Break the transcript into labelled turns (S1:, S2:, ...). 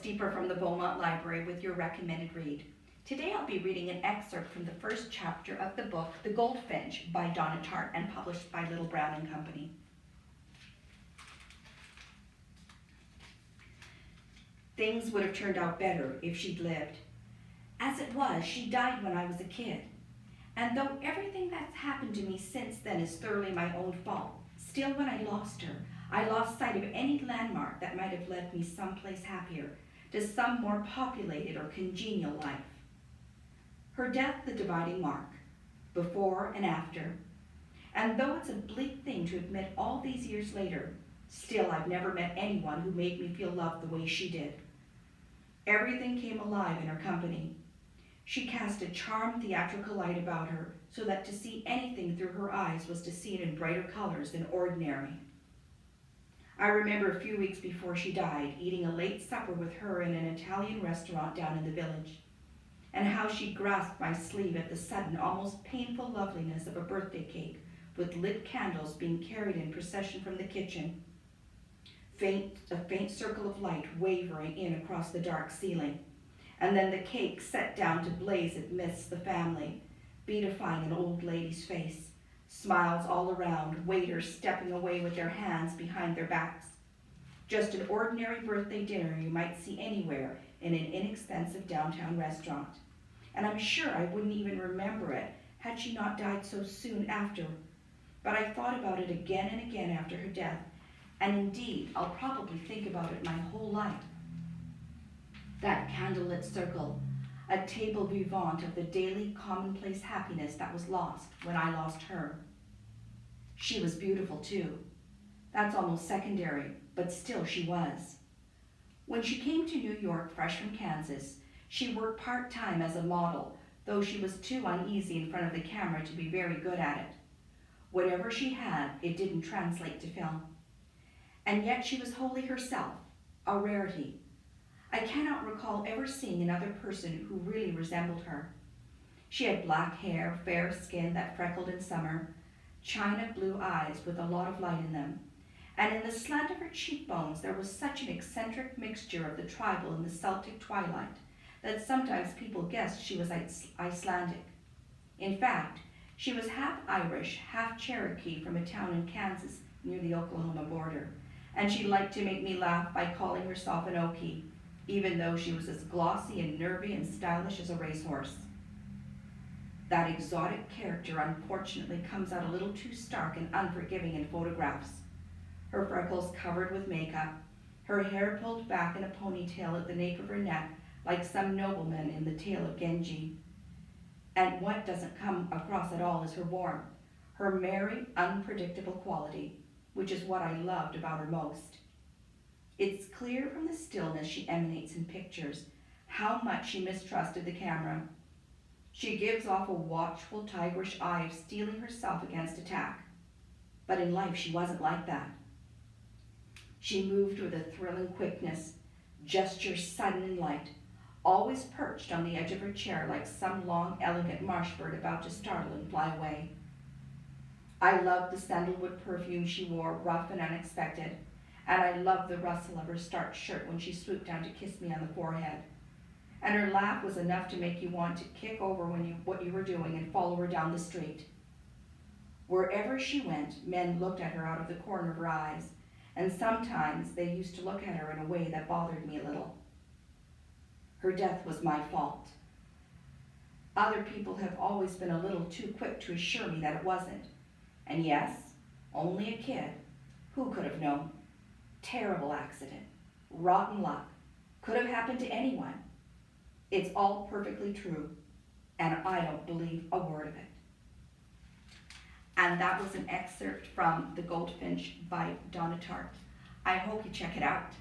S1: Deepa from the Beaumont Library with your recommended read. Today I'll be reading an excerpt from the first chapter of the book The Goldfinch by Donna Tartt and published by Little Brown and Company. Things would have turned out better if she'd lived. As it was, she died when I was a kid. And though everything that's happened to me since then is thoroughly my own fault, still when I lost her, I lost sight of any landmark that might have led me someplace happier, to some more populated or congenial life. Her death the dividing mark, before and after. And though it's a bleak thing to admit all these years later, still I've never met anyone who made me feel loved the way she did. Everything came alive in her company. She cast a charmed theatrical light about her, so that to see anything through her eyes was to see it in brighter colors than ordinary. I remember a few weeks before she died, eating a late supper with her in an Italian restaurant down in the village, and how she grasped my sleeve at the sudden, almost painful loveliness of a birthday cake with lit candles being carried in procession from the kitchen. A faint circle of light wavering in across the dark ceiling, and then the cake set down to blaze amidst the family, beautifying an old lady's face. Smiles all around, waiters stepping away with their hands behind their backs. Just an ordinary birthday dinner you might see anywhere in an inexpensive downtown restaurant. And I'm sure I wouldn't even remember it had she not died so soon after. But I thought about it again and again after her death, and indeed I'll probably think about it my whole life. That candlelit circle, a table vivant of the daily commonplace happiness that was lost when I lost her. She was beautiful too. That's almost secondary, but still she was. When she came to New York fresh from Kansas, she worked part-time as a model, though she was too uneasy in front of the camera to be very good at it. Whatever she had, it didn't translate to film. And yet she was wholly herself, a rarity. I cannot recall ever seeing another person who really resembled her. She had black hair, fair skin that freckled in summer, china blue eyes with a lot of light in them, and in the slant of her cheekbones there was such an eccentric mixture of the tribal and the Celtic twilight that sometimes people guessed she was Icelandic. In fact, she was half Irish, half Cherokee from a town in Kansas near the Oklahoma border, and she liked to make me laugh by calling herself an Okie, even though she was as glossy and nervy and stylish as a racehorse. That exotic character unfortunately comes out a little too stark and unforgiving in photographs. Her freckles covered with makeup, her hair pulled back in a ponytail at the nape of her neck like some nobleman in the tale of Genji. And what doesn't come across at all is her warmth, her merry, unpredictable quality, which is what I loved about her most. It's clear from the stillness she emanates in pictures how much she mistrusted the camera. She gives off a watchful, tigerish eye of steeling herself against attack. But in life she wasn't like that. She moved with a thrilling quickness, gestures sudden and light, always perched on the edge of her chair like some long, elegant marsh bird about to startle and fly away. I loved the sandalwood perfume she wore, rough and unexpected, and I loved the rustle of her starched shirt when she swooped down to kiss me on the forehead. And her laugh was enough to make you want to kick over what you were doing and follow her down the street. Wherever she went, men looked at her out of the corner of her eyes, and sometimes they used to look at her in a way that bothered me a little. Her death was my fault. Other people have always been a little too quick to assure me that it wasn't. And yes, only a kid. Who could have known? Terrible accident, rotten luck, could have happened to anyone. It's all perfectly true, and I don't believe a word of it. And that was an excerpt from The Goldfinch by Donna Tartt. I hope you check it out.